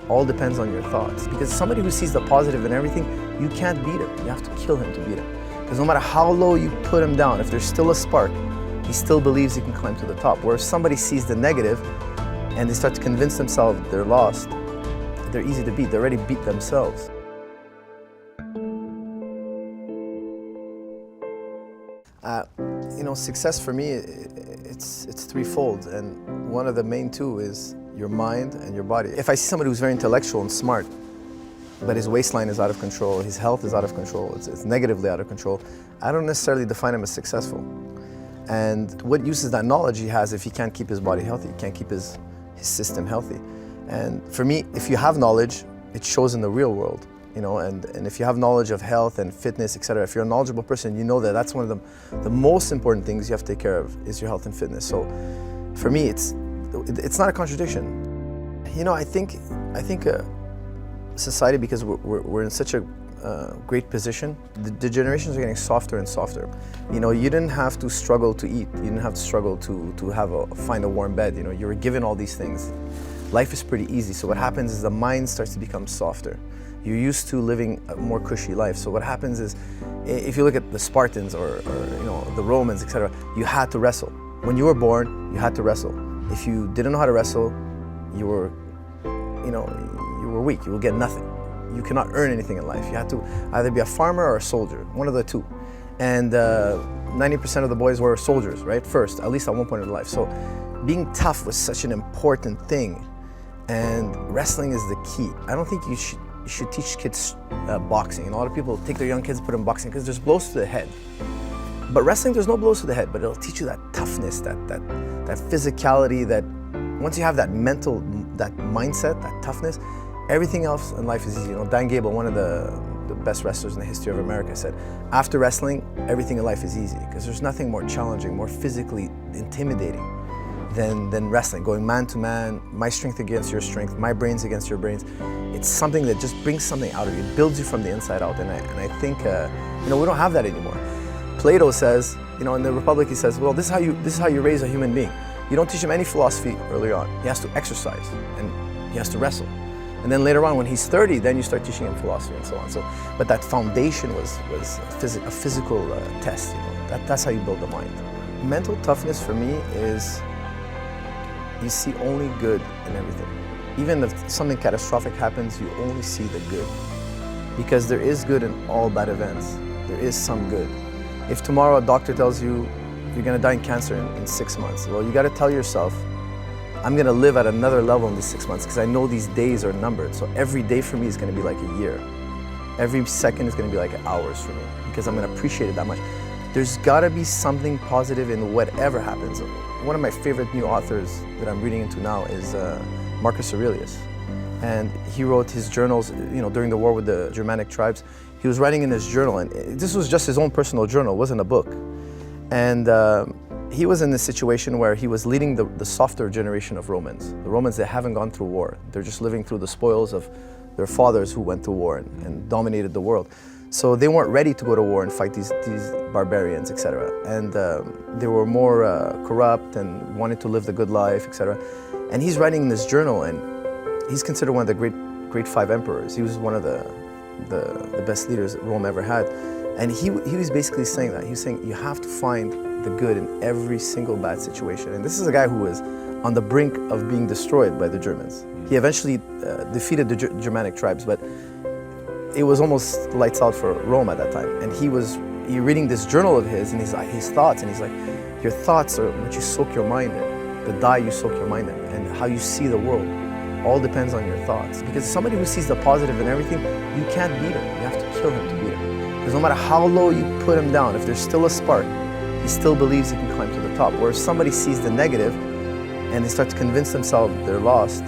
All depends on your thoughts. Because somebody who sees the positive in everything, you can't beat him. You have to kill him to beat him. Because no matter how low you put him down, if there's still a spark, he still believes he can climb to the top. Where if somebody sees the negative and they start to convince themselves they're lost, they're easy to beat. They already beat themselves. Success for me, it's threefold, and one of the main two is your mind and your body. If I see somebody who's very intellectual and smart, but his waistline is out of control, his health is out of control, it's negatively out of control, I don't necessarily define him as successful. And what use is that knowledge he has if he can't keep his body healthy, he can't keep his system healthy? And for me, if you have knowledge, it shows in the real world. And if you have knowledge of health and fitness, etc., if you're a knowledgeable person, you know that that's one of the most important things you have to take care of is your health and fitness. So for me, it's not a contradiction. I think society, because we're in such a great position, the generations are getting softer and softer. You didn't have to struggle to eat. You didn't have to struggle to find a warm bed. You were given all these things. Life is pretty easy. So what happens is the mind starts to become softer. You're used to living a more cushy life. So what happens is, if you look at the Spartans or the Romans, etc., you had to wrestle. When you were born, you had to wrestle. If you didn't know how to wrestle, you were weak. You will get nothing. You cannot earn anything in life. You had to either be a farmer or a soldier, one of the two. And 90% of the boys were soldiers, right? First, at least at one point in their life. So being tough was such an important thing, and wrestling is the key. I don't think you should teach kids boxing. A lot of people take their young kids and put them in boxing because there's blows to the head. But wrestling, there's no blows to the head, but it'll teach you that toughness, that physicality, that once you have that mental, that mindset, that toughness, everything else in life is easy. Dan Gable, one of the best wrestlers in the history of America, said, after wrestling, everything in life is easy, because there's nothing more challenging, more physically intimidating than wrestling, going man to man, my strength against your strength, my brains against your brains. It's something that just brings something out of you. It builds you from the inside out, and I think we don't have that anymore. Plato says, in the Republic, he says, well, this is how you raise a human being. You don't teach him any philosophy early on. He has to exercise and he has to wrestle. And then later on, when he's 30, then you start teaching him philosophy and so on. But that foundation was a physical test. That's how you build the mind. Mental toughness for me is, you see only good in everything. Even if something catastrophic happens, you only see the good. Because there is good in all bad events. There is some good. If tomorrow a doctor tells you you're gonna die in cancer in 6 months, well, you gotta tell yourself, I'm gonna live at another level in these 6 months because I know these days are numbered. So every day for me is gonna be like a year. Every second is gonna be like hours for me because I'm gonna appreciate it that much. There's gotta be something positive in whatever happens. One of my favorite new authors that I'm reading into now is Marcus Aurelius. And he wrote his journals, during the war with the Germanic tribes. He was writing in his journal, and this was just his own personal journal, it wasn't a book. And he was in this situation where he was leading the softer generation of Romans. The Romans that haven't gone through war. They're just living through the spoils of their fathers who went to war and dominated the world. So they weren't ready to go to war and fight these barbarians, etc. And they were more corrupt and wanted to live the good life, etc. And he's writing in this journal, and he's considered one of the great 5 emperors. He was one of the best leaders that Rome ever had. And he was basically saying that. He was saying you have to find the good in every single bad situation. And this is a guy who was on the brink of being destroyed by the Germans. He eventually defeated the Germanic tribes, but it was almost lights out for Rome at that time. And he reading this journal of his, and his thoughts, and he's like, your thoughts are what you soak your mind in, the dye you soak your mind in, and how you see the world. All depends on your thoughts. Because somebody who sees the positive in everything, you can't beat him. You have to kill him to beat him. Because no matter how low you put him down, if there's still a spark, he still believes he can climb to the top. Where if somebody sees the negative and they start to convince themselves they're lost,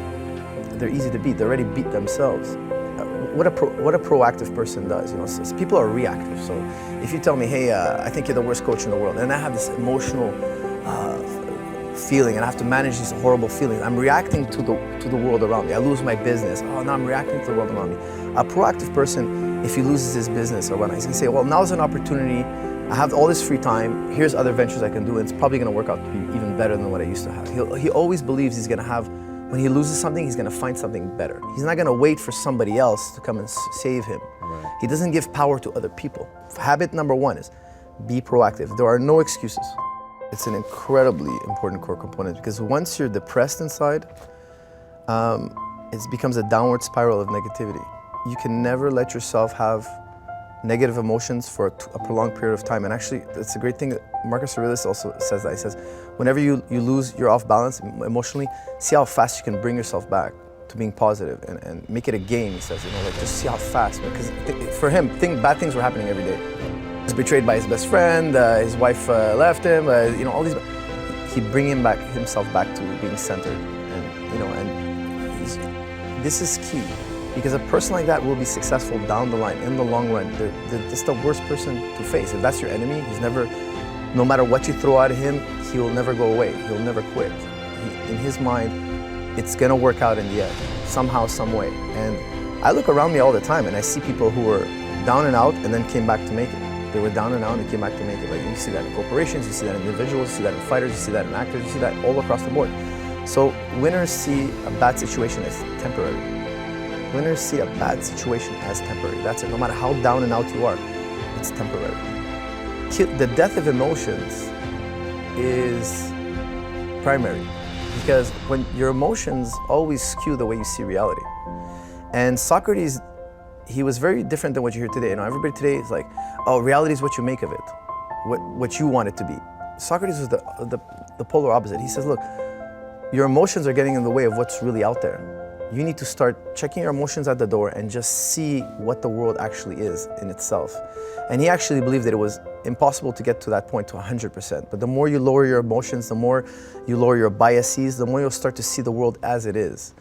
they're easy to beat. They already beat themselves. What a proactive person does, so people are reactive. So if you tell me, hey, I think you're the worst coach in the world, and I have this emotional feeling, and I have to manage these horrible feelings, I'm reacting to the world around me. I lose my business. Oh, now I'm reacting to the world around me. A proactive person, if he loses his business or whatnot, he's gonna say, well, now's an opportunity. I have all this free time. Here's other ventures I can do, and it's probably gonna work out to be even better than what I used to have. He always believes he's gonna have When he loses something, he's gonna find something better. He's not gonna wait for somebody else to come and save him. Right. He doesn't give power to other people. Habit number 1 is be proactive. There are no excuses. It's an incredibly important core component because once you're depressed inside, it becomes a downward spiral of negativity. You can never let yourself have negative emotions for a prolonged period of time. And actually, it's a great thing that Marcus Aurelius also says that. He says, whenever you lose, you're off balance emotionally, see how fast you can bring yourself back to being positive and make it a game, he says, like just see how fast. Because for him, bad things were happening every day. He was betrayed by his best friend, his wife left him, all these, he'd bring himself back to being centered. And this is key. Because a person like that will be successful down the line, in the long run. It's the worst person to face. If that's your enemy, no matter what you throw at him, he will never go away. He'll never quit. In his mind, it's gonna work out in the end, somehow, some way. And I look around me all the time and I see people who were down and out and then came back to make it. They were down and out and came back to make it. Like you see that in corporations, you see that in individuals, you see that in fighters, you see that in actors, you see that all across the board. So winners see a bad situation as temporary. Winners see a bad situation as temporary. That's it. No matter how down and out you are, it's temporary. The death of emotions is primary because when your emotions always skew the way you see reality. And Socrates, he was very different than what you hear today. Everybody today is like, oh, reality is what you make of it, what you want it to be. Socrates was the polar opposite. He says, look, your emotions are getting in the way of what's really out there. You need to start checking your emotions at the door and just see what the world actually is in itself. And he actually believed that it was impossible to get to that point to 100%. But the more you lower your emotions, the more you lower your biases, the more you'll start to see the world as it is.